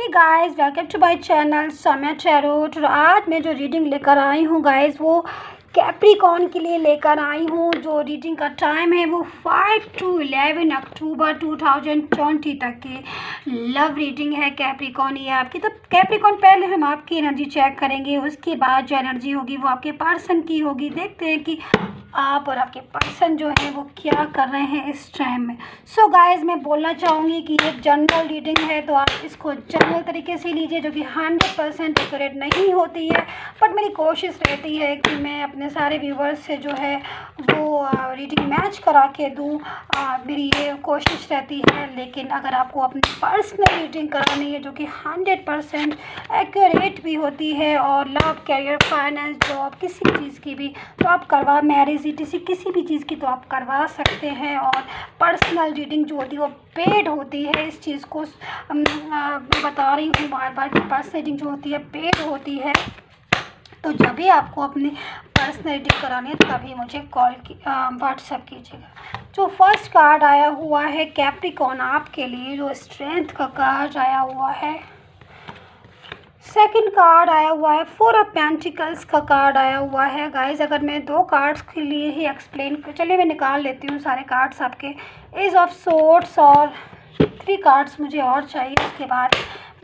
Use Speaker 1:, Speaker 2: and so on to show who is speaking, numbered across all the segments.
Speaker 1: Hey guys, welcome to my channel Saumya tarot. और आज मैं जो रीडिंग लेकर आई हूँ गाइस, वो कैप्रिकॉर्न के लिए लेकर आई हूँ। जो रीडिंग का टाइम है वो 5 to 11 अक्टूबर 2020 तक की लव रीडिंग है कैप्रिकॉर्न। ये आपकी, तो कैप्रिकॉर्न पहले हम आपकी एनर्जी चेक करेंगे, उसके बाद जो एनर्जी होगी वो आपके पर्सन की होगी। देखते हैं कि आप और आपके पर्सन जो है वो क्या कर रहे हैं इस टाइम में। सो गाइस, मैं बोलना चाहूँगी कि ये जनरल रीडिंग है, तो आप इसको जनरल तरीके से लीजिए, जो कि 100% एक्यूरेट नहीं होती है। बट मेरी कोशिश रहती है कि मैं अपने सारे व्यूवर्स से जो है वो रीडिंग मैच करा के दूँ। मेरी ये कोशिश रहती है। लेकिन अगर आपको अपनी पर्सनल रीडिंग करानी है जो कि 100% एक्यूरेट भी होती है, और लव, कैरियर, फाइनेंस, जॉब, किसी चीज़ की भी, तो आप करवा, मैरिज, किसी भी चीज़ की तो आप करवा सकते हैं। और पर्सनल रीडिंग जो होती है वो पेड होती है। इस चीज़ को मैं बता रही हूँ बार बार कि पर्सनल रीडिंग जो होती है पेड होती है। तो जब भी आपको अपनी पर्सनल रीडिंग करानी है तभी मुझे व्हाट्सएप कीजिएगा। जो फर्स्ट कार्ड आया हुआ है कैप्रिकॉर्न आपके लिए, जो स्ट्रेंथ का कार्ड आया हुआ है। सेकंड कार्ड आया हुआ है 4 ऑफ पेंटिकल्स का कार्ड आया हुआ है। गाइस, अगर मैं 2 कार्ड्स के लिए ही एक्सप्लेन, चलिए मैं निकाल लेती हूँ सारे कार्ड्स आपके। एज ऑफ सोर्ड्स और 3 कार्ड्स मुझे और चाहिए, उसके बाद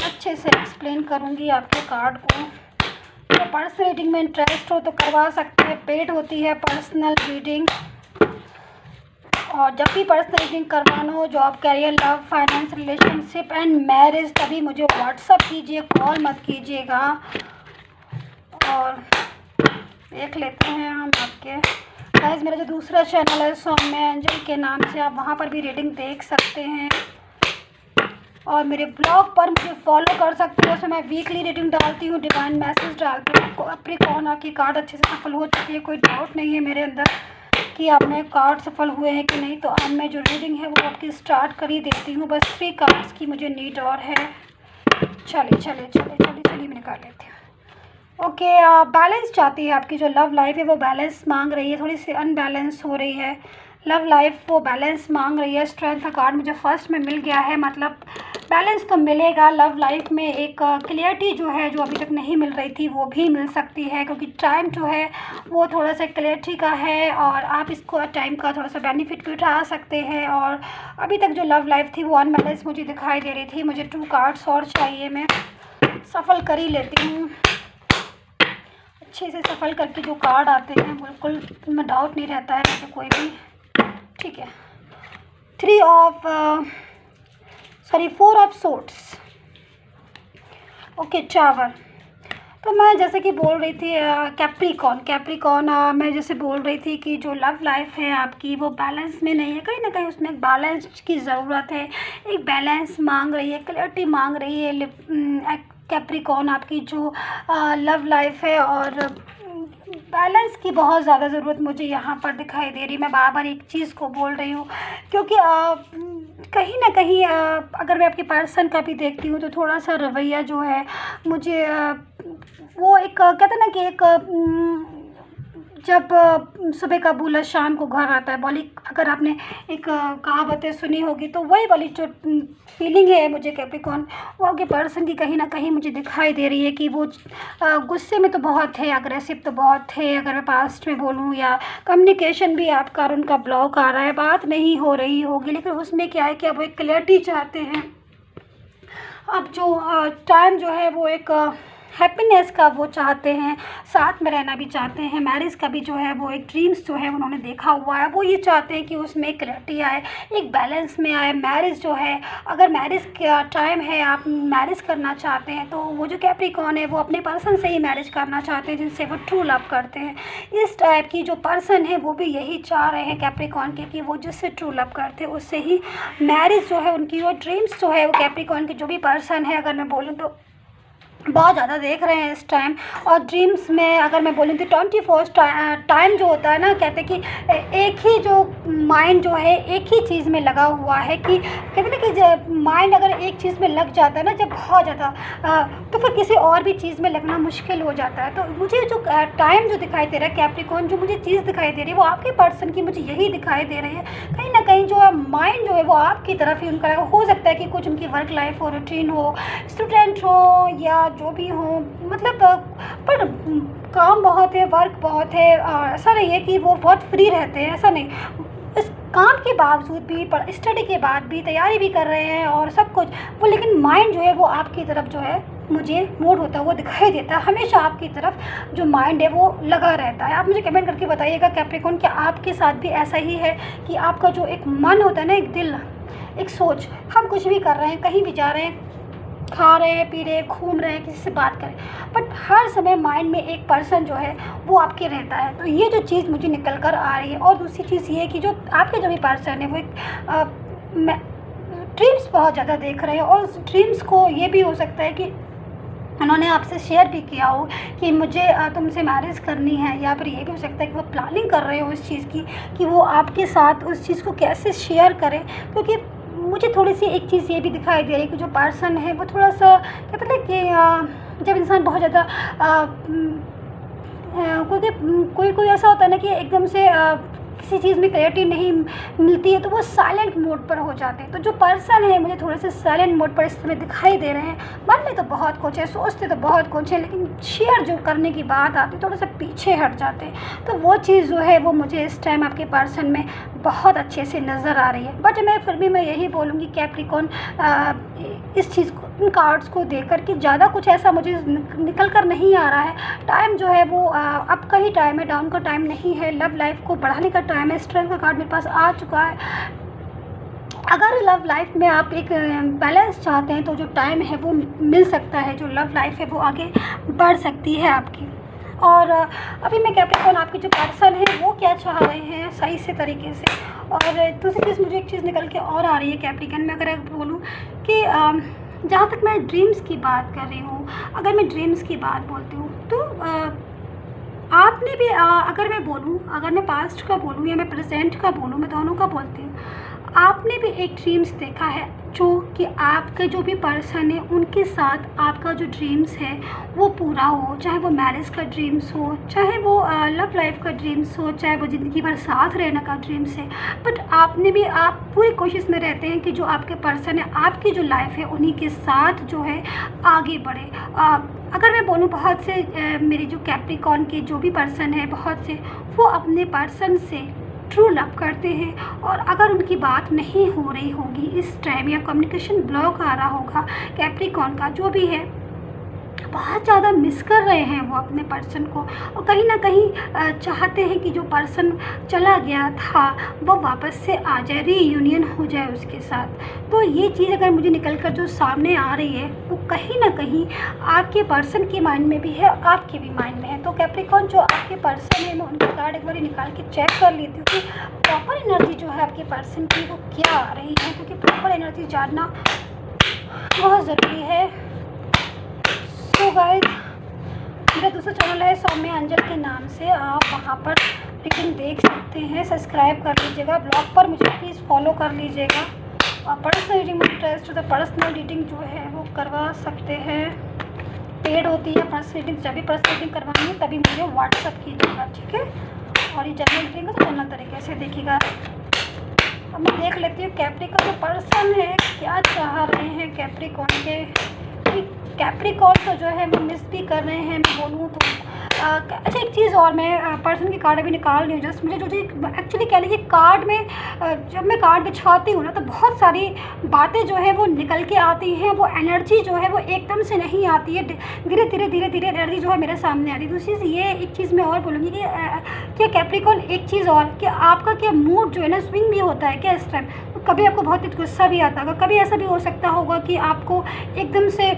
Speaker 1: अच्छे से एक्सप्लेन करूँगी आपके कार्ड को। तो पर्सनल रीडिंग में इंटरेस्ट हो तो करवा सकते हैं, पेड होती है पर्सनल रीडिंग। और जब भी पर्सनल रीडिंग करवाना हो, job, career, love, finance, relationship and marriage, तभी मुझे व्हाट्सअप कीजिए, कॉल मत कीजिएगा। और देख लेते हैं हम आपके गाइस, मेरा जो दूसरा चैनल है सौम्या एंजल के नाम से, आप वहाँ पर भी रीडिंग देख सकते हैं। और मेरे ब्लॉग पर मुझे फॉलो कर सकते हैं, उसमें मैं वीकली रीडिंग डालती हूँ, डिवाइन मैसेज डालती हूँ। कैप्रिकॉर्न आपकी कार्ड अच्छे से सफल हो चुकी है, कोई डाउट नहीं है मेरे अंदर कि आपने कार्ड सफल हुए हैं कि नहीं। तो अब मैं जो रीडिंग है वो आपकी स्टार्ट कर ही देती हूँ। बस 3 कार्ड्स की मुझे नीड और है। चलिए मैं निकाल लेती हूँ। ओके, बैलेंस चाहती है आपकी जो लव लाइफ है, वो बैलेंस मांग रही है, थोड़ी सी अनबैलेंस हो रही है लव लाइफ, वो बैलेंस मांग रही है। स्ट्रेंथ का कार्ड मुझे फर्स्ट में मिल गया है, मतलब बैलेंस तो मिलेगा लव लाइफ में। एक क्लियरिटी जो है, जो अभी तक नहीं मिल रही थी, वो भी मिल सकती है, क्योंकि टाइम जो है वो थोड़ा सा क्लियरिटी का है, और आप इसको टाइम का थोड़ा सा बेनिफिट भी उठा सकते हैं। और अभी तक जो लव लाइफ थी वो अनबैलेंस मुझे दिखाई दे रही थी। मुझे 2 कार्ड्स और चाहिए, मैं सफल कर ही लेती हूँ। अच्छे से सफल करके जो कार्ड आते हैं बिल्कुल में डाउट नहीं रहता है मुझे कोई भी। ठीक है, 4 ऑफ सोर्ड्स। Okay, tower. तो मैं जैसे कि बोल रही थी कैप्रिकॉर्न मैं जैसे बोल रही थी कि जो लव लाइफ है आपकी वो बैलेंस में नहीं है, कहीं ना कहीं उसमें एक बैलेंस की ज़रूरत है। एक बैलेंस मांग रही है, क्लैरिटी मांग रही है कैप्रिकॉर्न आपकी जो लव लाइफ है। और बैलेंस की बहुत ज़्यादा ज़रूरत मुझे यहाँ पर दिखाई दे रही। मैं बार बार एक चीज़ को बोल रही हूँ, क्योंकि कहीं ना कहीं अगर मैं आपके पर्सन का भी देखती हूँ तो थोड़ा सा रवैया जो है मुझे वो एक कहते हैं ना कि एक जब सुबह का बूला शाम को घर आता है, बोली, अगर आपने एक कहावतें सुनी होगी, तो वही वाली जो फीलिंग है मुझे कैप्रिकॉर्न वो आपके पर्सन की कहीं ना कहीं मुझे दिखाई दे रही है कि वो गुस्से में तो बहुत है, अग्रेसिव तो बहुत है। अगर मैं पास्ट में बोलूँ, या कम्युनिकेशन भी आपका और उनका ब्लॉक आ रहा है, बात नहीं हो रही होगी, लेकिन उसमें क्या है कि अब वो एक क्लैरिटी चाहते हैं। अब जो टाइम जो है वो एक हैप्पीनेस का वो चाहते हैं, साथ में रहना भी चाहते हैं। मैरिज का भी जो है वो एक ड्रीम्स जो है उन्होंने देखा हुआ है, वो ये चाहते हैं कि उसमें एक क्लैरिटी आए, एक बैलेंस में आए। मैरिज जो है, अगर मैरिज का टाइम है, आप मैरिज करना चाहते हैं, तो वो जो कैप्रिकॉर्न है वो अपने पर्सन से ही मैरिज करना चाहते हैं, जिनसे वो ट्रू लव करते हैं। इस टाइप की जो पर्सन है वो भी यही चाह रहे हैं कैप्रिकॉर्न के, कि वो जिससे ट्रू लव करते हैं उससे ही मैरिज जो है उनकी, वो ड्रीम्स जो है वो कैप्रिकॉर्न के जो भी पर्सन है, अगर मैं बोलूँ तो बहुत ज़्यादा देख रहे हैं इस टाइम। और ड्रीम्स में अगर मैं बोलूँ तो 24 टाइम जो होता है ना, कहते हैं कि एक ही जो माइंड जो है एक ही चीज़ में लगा हुआ है, कि कहते हैं ना कि जब माइंड अगर एक चीज़ में लग जाता है ना, जब बहुत ज़्यादा तो फिर किसी और भी चीज़ में लगना मुश्किल हो जाता है। तो मुझे जो टाइम जो दिखाई दे रहा है कैप्रिकॉर्न, जो मुझे चीज़ दिखाई दे रही है वो आपके पर्सन की मुझे यही दिखाई दे रही है। कहीं ना कहीं जो है माइंड जो है वो आपकी तरफ ही उनका हो सकता है कि कुछ उनकी वर्क लाइफ हो, रूटीन हो, स्टूडेंट हो या जो भी हो, मतलब पर काम बहुत है, वर्क बहुत है। और ऐसा नहीं है कि वो बहुत फ्री रहते हैं, ऐसा नहीं। इस काम के बावजूद भी, पर स्टडी के बाद भी, तैयारी भी कर रहे हैं और सब कुछ वो, लेकिन माइंड जो है वो आपकी तरफ जो है मुझे मूड होता है वो दिखाई देता है। हमेशा आपकी तरफ जो माइंड है वो लगा रहता है। आप मुझे कमेंट करके बताइएगा कैप्रिकॉर्न, क्या आपके साथ भी ऐसा ही है कि आपका जो एक मन होता है ना, एक दिल, एक सोच, हम कुछ भी कर रहे हैं, कहीं भी जा रहे हैं, खा रहे हैं, पी रहे हैं, घूम रहे हैं, किसी से बात करें, बट हर समय माइंड में एक पर्सन जो है वो आपके रहता है। तो ये जो चीज़ मुझे निकल कर आ रही है। और दूसरी चीज़ ये है कि जो आपके जो भी पर्सन है वो एक ड्रीम्स बहुत ज़्यादा देख रहे हैं। और उस ड्रीम्स को ये भी हो सकता है कि उन्होंने आपसे शेयर भी किया हो कि मुझे तुमसे मैरिज करनी है, या फिर ये भी हो सकता है कि वो प्लानिंग कर रहे हो इस चीज़ की कि वो आपके साथ उस चीज़ को कैसे शेयर करें। क्योंकि मुझे थोड़ी सी एक चीज़ ये भी दिखाई दे रही है कि जो पर्सन है वो थोड़ा सा कहते हैं कि जब इंसान बहुत ज़्यादा क्योंकि कोई कोई ऐसा होता है ना कि एकदम से किसी चीज़ में क्लैरिटी नहीं मिलती है तो वो साइलेंट मोड पर हो जाते हैं। तो जो पर्सन है मुझे थोड़े से साइलेंट मोड पर इस समय दिखाई दे रहे हैं। मन में तो बहुत कुछ है, सोचते तो बहुत कुछ है, लेकिन शेयर जो करने की बात आती है थोड़ा सा पीछे हट जाते हैं। तो वो चीज़ जो है वो मुझे इस टाइम आपके पर्सन में बहुत अच्छे से नज़र आ रही है। बट मैं फिर भी मैं यही बोलूँगी कैप्रिकॉर्न, इस चीज़ को, इन कार्ड्स को देख कर कि ज़्यादा कुछ ऐसा मुझे निकल कर नहीं आ रहा है। टाइम जो है वो अप का ही टाइम है, डाउन का टाइम नहीं है। लव लाइफ को बढ़ाने का टाइम है। स्ट्रेंथ का कार्ड मेरे पास आ चुका है। अगर लव लाइफ में आप एक बैलेंस चाहते हैं तो जो टाइम है वो मिल सकता है, जो लव लाइफ है वो आगे बढ़ सकती है आपकी। और अभी मैं कैप्रिकॉर्न आपके जो पर्सन है वो क्या चाह रहे हैं सही से तरीके से। और दूसरी चीज़ मुझे एक चीज़ निकल के और आ रही है कैप्रिकॉर्न में, अगर बोलूँ कि जहाँ तक मैं ड्रीम्स की बात कर रही हूँ, अगर मैं ड्रीम्स की बात बोलती हूँ तो आपने भी अगर मैं बोलूँ, अगर मैं पास्ट का बोलूँ या मैं प्रेजेंट का बोलूँ, मैं दोनों का बोलती हूँ, आपने भी एक ड्रीम्स देखा है जो कि आपके जो भी पर्सन है उनके साथ आपका जो ड्रीम्स है वो पूरा हो। चाहे वो मैरिज का ड्रीम्स हो, चाहे वो लव लाइफ का ड्रीम्स हो, चाहे वो ज़िंदगी भर साथ रहने का ड्रीम्स है, बट आपने भी, आप पूरी कोशिश में रहते हैं कि जो आपके पर्सन है, आपकी जो लाइफ है उन्हीं के साथ जो है आगे बढ़े। अगर मैं बोलूँ बहुत से मेरे जो कैप्रिकॉर्न के जो भी पर्सन है, बहुत से वो अपने पर्सन से ट्रू लव करते हैं। और अगर उनकी बात नहीं हो रही होगी इस टाइम, या कम्युनिकेशन ब्लॉक आ रहा होगा कैप्रिकॉर्न का, जो भी है बहुत ज़्यादा मिस कर रहे हैं वो अपने पर्सन को, और कहीं ना कहीं चाहते हैं कि जो पर्सन चला गया था वो वापस से आ जाए, रीयूनियन हो जाए उसके साथ। तो ये चीज़ अगर मुझे निकल कर जो सामने आ रही है वो कहीं ना कहीं आपके पर्सन के माइंड में भी है और आपके भी माइंड में है। तो कैप्रिकॉर्न जो आपके पर्सन है, मैं उनके कार्ड एक बार निकाल के चेक कर लेती हूँ कि प्रॉपर एनर्जी जो है आपके पर्सन की वो क्या आ रही है, क्योंकि प्रॉपर एनर्जी जानना बहुत ज़रूरी है। तो गाइस, मेरा दूसरा चैनल है सौम्या अंजल के नाम से, आप वहाँ पर रीडिंग देख सकते हैं। सब्सक्राइब कर लीजिएगा। ब्लॉग पर मुझे प्लीज़ फॉलो कर लीजिएगा। और पर्सनल रीडिंग में इंटरेस्ट हो तो पर्सनल रीडिंग जो है वो करवा सकते हैं। पेड होती है पर्सनल रीडिंग, जब भी पर्सनल रीडिंग करवानी है तभी मुझे व्हाट्सअप कीजिएगा, ठीक है। और ये जनरल रीडिंग है तो जनरल तरीके से देखिएगा। अब मैं देख लेती हूँ कैप्रिकॉर्न जो पर्सन है क्या चाह रहे हैं कैप्रिकॉर्न के। कैप्रिकॉर्न तो जो है वो मिस भी कर रहे हैं, मैं बोलूँ तो। अच्छा, एक चीज़ और, मैं पर्सन की कार्ड अभी निकाल रही हूँ जस्ट। मुझे जो एक्चुअली कह लीजिए कार्ड में जब मैं कार्ड बिछाती हूँ ना तो बहुत सारी बातें जो है वो निकल के आती हैं। वो एनर्जी जो है वो एकदम से नहीं आती है, धीरे धीरे एनर्जी जो है मेरे सामने आती है। दूसरी चीज़ ये, एक चीज़ मैं और बोलूँगी कि क्या कैप्रिकॉर्न, एक चीज़ और, कि आपका क्या मूड जो है ना स्विंग भी होता है क्या इस टाइम। तो कभी आपको बहुत तेज गुस्सा भी आता होगा, कभी ऐसा भी हो सकता होगा कि आपको एकदम से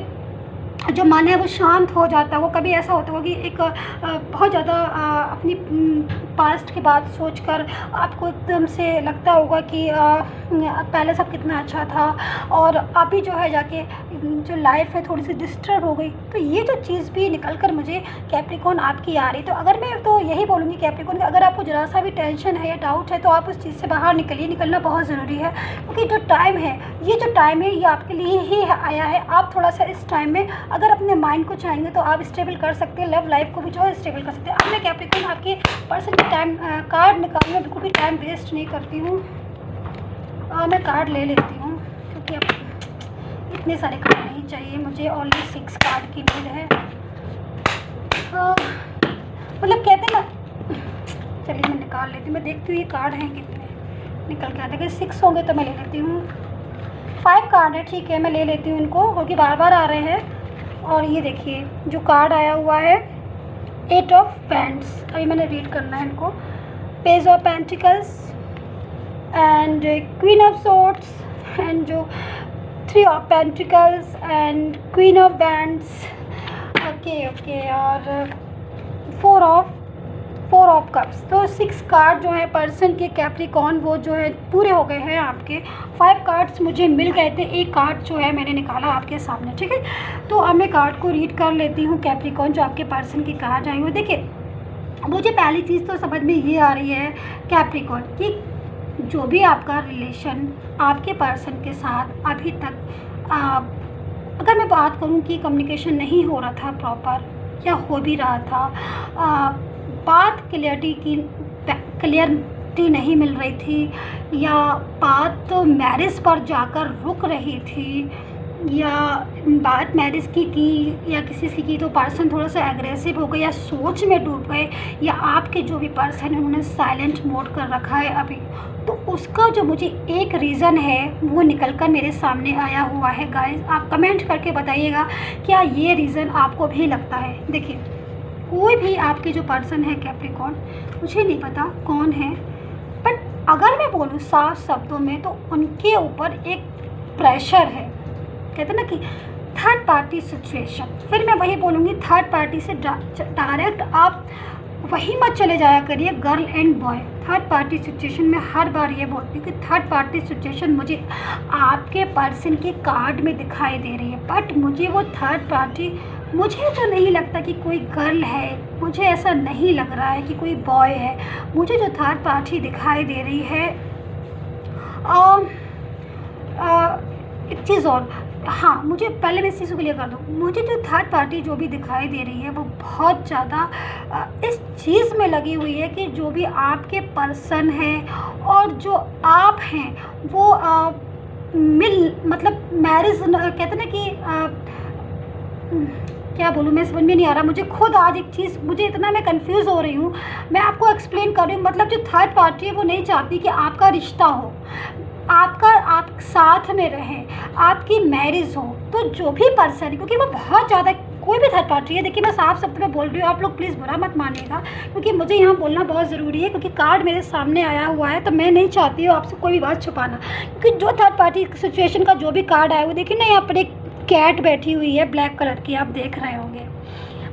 Speaker 1: जो मन है वो शांत हो जाता है। वो कभी ऐसा होता होगा कि एक बहुत ज़्यादा अपनी पास्ट की बात सोचकर आपको एकदम से लगता होगा कि पहले सब कितना अच्छा था और अभी जो है जाके जो लाइफ है थोड़ी सी डिस्टर्ब हो गई। तो ये जो चीज़ भी निकल कर मुझे कैप्रिकॉर्न आपकी आ रही। तो अगर मैं तो यही बोलूँगी कैप्रिकॉर्न कि अगर आपको ज़रा सा भी टेंशन है या डाउट है तो आप उस चीज़ से बाहर निकलिए। निकलना बहुत ज़रूरी है, क्योंकि जो टाइम है ये आपके लिए ही आया है। आप थोड़ा सा इस टाइम में अगर अपने माइंड को चाहेंगे तो आप स्टेबल कर सकते हैं, लव लाइफ को भी जो है स्टेबल कर सकते हैं। अब मैं कैप्रिकॉर्न आपके पर्सन के टाइम कार्ड निकालने में बिल्कुल भी टाइम वेस्ट नहीं करती हूँ। मैं कार्ड ले लेती हूँ, क्योंकि अब इतने सारे कार्ड नहीं चाहिए मुझे, ओनली 6 कार्ड की नीड है। मतलब कहते ना, चलिए मैं निकाल लेती हूँ। मैं देखती हूँ ये कार्ड हैं कितने, निकल के आते हैं। 6 होंगे तो मैं ले लेती हूँ। 5 कार्ड है, ठीक है मैं ले लेती हूँ इनको, क्योंकि बार बार आ रहे हैं। और ये देखिए जो कार्ड आया हुआ है 8 ऑफ पेंट्स, अभी मैंने रीड करना है इनको। Page of pentacles and queen of swords and जो 3 of pentacles and queen of bands, okay और 4 ऑफ कप्स। तो 6 कार्ड जो है पर्सन के कैप्रिकॉर्न वो जो है पूरे हो गए हैं आपके। 5 कार्ड्स मुझे मिल गए थे, एक कार्ड जो है मैंने निकाला आपके सामने, ठीक है। तो अब मैं कार्ड को रीड कर लेती हूँ कैप्रिकॉर्न, जो आपके पर्सन के कार्ड आए हुए। देखिए मुझे पहली चीज़ तो समझ में ये आ रही है कैप्रिकॉर्न कि जो भी आपका रिलेशन आपके पर्सन के साथ अभी तक अगर मैं बात करूं कि कम्युनिकेशन नहीं हो रहा था प्रॉपर या हो भी रहा था, बात क्लियरिटी नहीं मिल रही थी, या बात मैरिज पर जाकर रुक रही थी, या बात मैरिज की या किसी से की तो पर्सन थोड़ा सा एग्रेसिव हो गए या सोच में डूब गए, या आपके जो भी पर्सन है उन्होंने साइलेंट मोड कर रखा है अभी, तो उसका जो मुझे एक रीज़न है वो निकल कर मेरे सामने आया हुआ है। गाइस आप कमेंट करके बताइएगा क्या ये रीज़न आपको भी लगता है। देखिए कोई भी आपके जो पर्सन है कैप्रिकॉर्न, मुझे नहीं पता कौन है, बट अगर मैं बोलूँ साफ शब्दों में तो उनके ऊपर एक प्रेशर है। कहते हैं ना कि थर्ड पार्टी सिचुएशन, फिर मैं वही बोलूँगी थर्ड पार्टी से डायरेक्ट आप वही मत चले जाया करिए girl and boy. Third party situation में हर बार ये बोलती हूँ कि थर्ड पार्टी सिचुएशन मुझे आपके पर्सन के कार्ड में दिखाई दे रही है, बट मुझे वो थर्ड पार्टी, मुझे तो नहीं लगता कि कोई गर्ल है, मुझे ऐसा नहीं लग रहा है कि कोई बॉय है। मुझे जो थर्ड पार्टी दिखाई दे रही है एक चीज़ और, हाँ मुझे पहले मैं इस चीज़ को क्लियर कर दूँ, मुझे जो थर्ड पार्टी जो भी दिखाई दे रही है वो बहुत ज़्यादा इस चीज़ में लगी हुई है कि जो भी आपके पर्सन है और जो आप हैं वो मतलब मैरिज कहते ना कि क्या बोलूँ मैं समझ में नहीं आ रहा। मुझे खुद आज एक चीज़, मुझे इतना मैं कंफ्यूज हो रही हूँ, मैं आपको एक्सप्लेन कर रही हूँ। मतलब जो थर्ड पार्टी है वो नहीं चाहती कि आपका रिश्ता हो, आप साथ में रहें, आपकी मैरिज हो। तो जो भी पर्सन है, क्योंकि वो बहुत ज़्यादा, कोई भी थर्ड पार्टी है, देखिए मैं साफ शब्द में बोल रही हूँ, आप लोग प्लीज़ बुरा मत मानिएगा, क्योंकि मुझे यहाँ बोलना बहुत ज़रूरी है, क्योंकि कार्ड मेरे सामने आया हुआ है तो मैं नहीं चाहती हूँ आपसे कोई भी बात छुपाना। क्योंकि जो थर्ड पार्टी सिचुएशन का जो भी कार्ड आया हुआ, देखिए ना यहाँ पर एक कैट बैठी हुई है ब्लैक कलर की, आप देख रहे होंगे।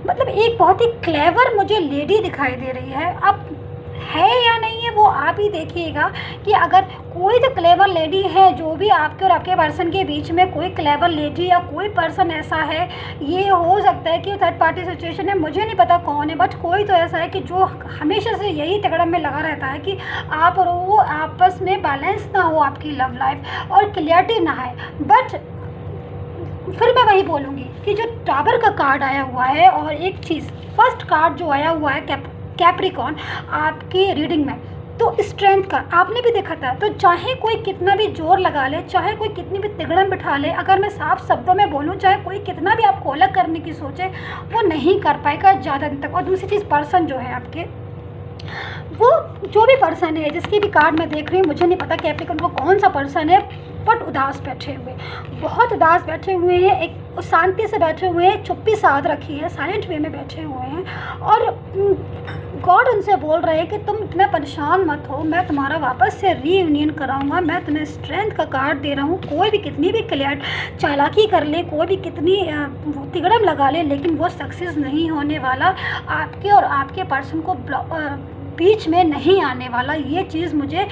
Speaker 1: मतलब एक बहुत ही क्लेवर मुझे लेडी दिखाई दे रही है। अब है या नहीं है वो आप ही देखिएगा कि अगर कोई तो क्लेवर लेडी है, जो भी आपके और आपके पर्सन के बीच में कोई क्लेवर लेडी या कोई पर्सन ऐसा है, ये हो सकता है कि थर्ड पार्टी सिचुएशन है, मुझे नहीं पता कौन है, बट कोई तो ऐसा है कि जो हमेशा से यही तगड़ा में लगा रहता है कि आप और वो आपस में बैलेंस ना हो, आपकी लव लाइफ और क्लियरिटी ना है। बट फिर मैं वही बोलूँगी कि जो टावर का कार्ड आया हुआ है, और एक चीज़ फर्स्ट कार्ड जो आया हुआ है कैप्रिकॉर्न आपकी रीडिंग में, तो स्ट्रेंथ का आपने भी देखा था। तो चाहे कोई कितना भी जोर लगा ले, चाहे कोई कितनी भी तिगड़म बिठा ले, अगर मैं साफ शब्दों में बोलूँ, चाहे कोई कितना भी आपको अलग करने की सोचे, वो नहीं कर पाएगा ज़्यादा दिन तक। और दूसरी चीज़ पर्सन जो है आपके, वो जो भी पर्सन है जिसकी भी कार्ड मैं देख रही हूँ, मुझे नहीं पता कैप्रिकॉर्न को कौन सा पर्सन है, बट उदास बैठे हुए, बहुत उदास बैठे हुए हैं, एक शांति से बैठे हुए हैं, चुप्पी साध रखी है, साइलेंट वे में बैठे हुए हैं। और गॉड उनसे बोल रहे हैं कि तुम इतना परेशान मत हो, मैं तुम्हारा वापस से रीयूनियन कराऊंगा, मैं तुम्हें स्ट्रेंथ का कार्ड दे रहा हूँ। कोई भी कितनी भी क्लियर चालाकी कर ले, कोई भी कितनी तिगड़म लगा ले, लेकिन वो सक्सेस नहीं होने वाला। आपके और आपके पर्सन को बीच में नहीं आने वाला। ये चीज़ मुझे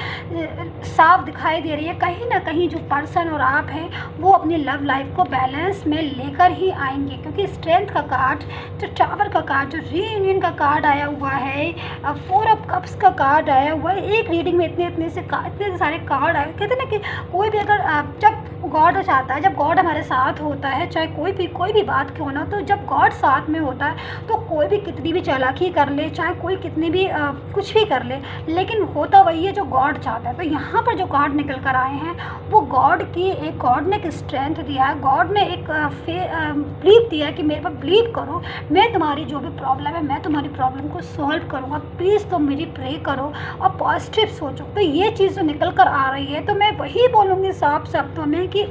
Speaker 1: साफ दिखाई दे रही है। कहीं ना कहीं जो पर्सन और आप हैं वो अपनी लव लाइफ को बैलेंस में लेकर ही आएंगे, क्योंकि स्ट्रेंथ का कार्ड, जो टावर का कार्ड, जो रीयूनियन का कार्ड आया हुआ है, 4 ऑफ कप्स का कार्ड आया हुआ है। एक रीडिंग में इतने सारे कार्ड आए। कहते हैं ना कि कोई भी अगर जब गॉड चाहता है, जब गॉड हमारे साथ होता है, चाहे कोई भी बात क्यों ना, तो जब गॉड साथ में होता है तो कोई भी कितनी भी चालाकी कर ले, चाहे कोई कितनी भी कुछ भी कर ले, लेकिन होता वही है जो गॉड चाहता है। तो यहाँ पर जो कार्ड निकल कर आए हैं वो गॉड ने एक स्ट्रेंथ दिया है। गॉड ने एक बिलीव दिया है कि मेरे पर बिलीव करो, मैं तुम्हारी जो भी प्रॉब्लम है मैं तुम्हारी प्रॉब्लम को सॉल्व करूँगा, प्लीज़ तुम मेरी प्रे करो और पॉजिटिव सोचो। तो ये चीज़ जो निकल कर आ रही है, तो मैं वही बोलूँगी साफ शब्दों में कि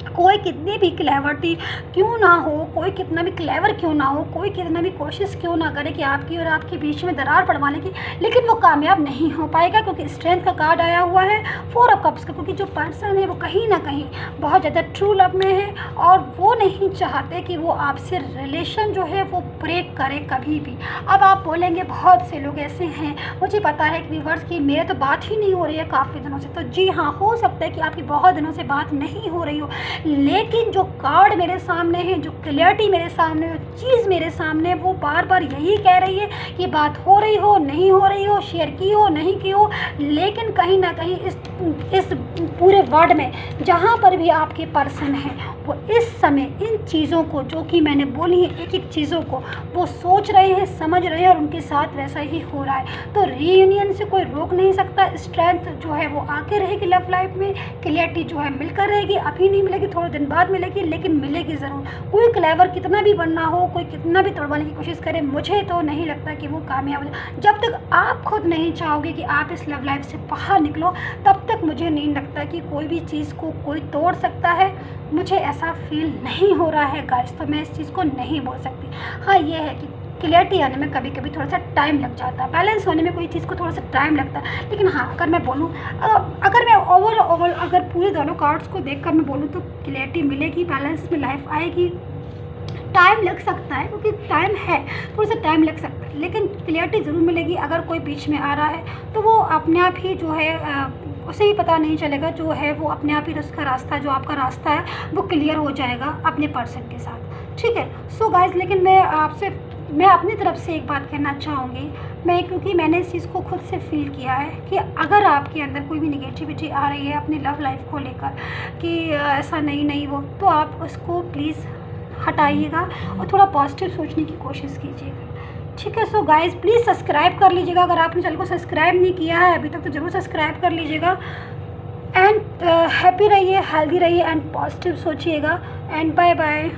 Speaker 1: कोई कितनी भी क्लेवरिटी क्यों ना हो, कोई कितना भी क्लेवर क्यों ना हो, कोई कितना भी कोशिश क्यों ना करे कि आपकी और आपके बीच में दरार पड़वाने की, लेकिन वो कामयाब नहीं हो पाएगा, क्योंकि स्ट्रेंथ का कार्ड आया हुआ है, 4 ऑफ कप्स का। क्योंकि जो पर्सन है वो कहीं ना कहीं बहुत ज़्यादा ट्रू लव में है और वो नहीं चाहते कि वो आपसे रिलेशन जो है वो ब्रेक करे कभी भी। अब आप बोलेंगे बहुत से लोग ऐसे हैं, मुझे पता है कि व्यूअर्स की मेरे तो बात ही नहीं हो रही है काफ़ी दिनों से। तो जी हाँ, हो सकता है कि आपकी बहुत दिनों से बात नहीं हो रही हो, लेकिन जो कार्ड मेरे सामने है, जो क्लियरिटी मेरे सामने, जो चीज़ मेरे सामने, वो बार बार यही कह रही है कि बात हो रही हो, नहीं हो रही हो, शेयर की हो, नहीं की हो, लेकिन कहीं ना कहीं इस पूरे वर्ल्ड में जहाँ पर भी आपके पर्सन हैं वो इस समय इन चीज़ों को जो कि मैंने बोली है, एक एक चीज़ों को वो सोच रहे हैं, समझ रहे हैं और उनके साथ वैसा ही हो रहा है। तो रीयूनियन से कोई रोक नहीं सकता। स्ट्रेंथ जो है वो आके रहेगी लव लाइफ में, क्लियरिटी जो है मिलकर रहेगी। अभी नहीं मिलेगी, थोड़े दिन बाद मिलेगी, लेकिन मिलेगी ज़रूर। कोई क्लेवर कितना भी बनना हो, कोई कितना भी तोड़वाने की कोशिश करे, मुझे तो नहीं लगता कि वो कामयाब हो जाए। जब तक आप खुद नहीं चाहोगे कि आप इस लव लाइफ से बाहर निकलो, तब तक मुझे नहीं लगता कि कोई भी चीज़ को कोई तोड़ सकता है। मुझे ऐसा फील नहीं हो रहा है गाइस, तो मैं इस चीज़ को नहीं बोल सकती। हाँ, ये है कि क्लियरिटी आने में कभी कभी थोड़ा सा टाइम लग जाता है, बैलेंस होने में कोई चीज़ को थोड़ा सा टाइम लगता है। लेकिन हाँ, अगर मैं बोलूँ, अगर मैं ओवरऑल अगर पूरे दोनों कार्ड्स को देखकर मैं बोलूँ तो क्लियरिटी मिलेगी, बैलेंस में लाइफ आएगी। टाइम लग सकता है, क्योंकि टाइम है, थोड़ा सा टाइम लग सकता है, लेकिन क्लियरिटी ज़रूर मिलेगी। अगर कोई बीच में आ रहा है तो वो अपने आप ही जो है उसे ही पता नहीं चलेगा, जो है वो अपने आप ही उसका रास्ता, जो आपका रास्ता है वो क्लियर हो जाएगा अपने पर्सन के साथ। ठीक है। सो गाइस, लेकिन मैं अपनी तरफ से एक बात कहना चाहूँगी, क्योंकि मैंने इस चीज़ को खुद से फील किया है कि अगर आपके अंदर कोई भी निगेटिविटी आ रही है अपनी लव लाइफ को लेकर कि ऐसा नहीं वो, तो आप उसको प्लीज़ हटाइएगा और थोड़ा पॉजिटिव सोचने की कोशिश कीजिएगा। ठीक है। सो गाइस, प्लीज़ सब्सक्राइब कर लीजिएगा। अगर आपने चैनल को सब्सक्राइब नहीं किया है अभी तक तो ज़रूर सब्सक्राइब कर लीजिएगा। एंड हैप्पी रहिए, हेल्दी रहिए एंड पॉजिटिव सोचिएगा। And bye bye.